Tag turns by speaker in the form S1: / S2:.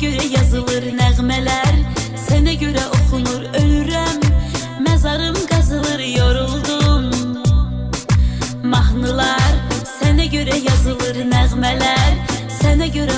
S1: göre yazılır nəğmələr, sənə göre okunur ölürəm. Məzarım qazılır yoruldum. Mahnılar sənə göre yazılır nəğmələr, sənə göre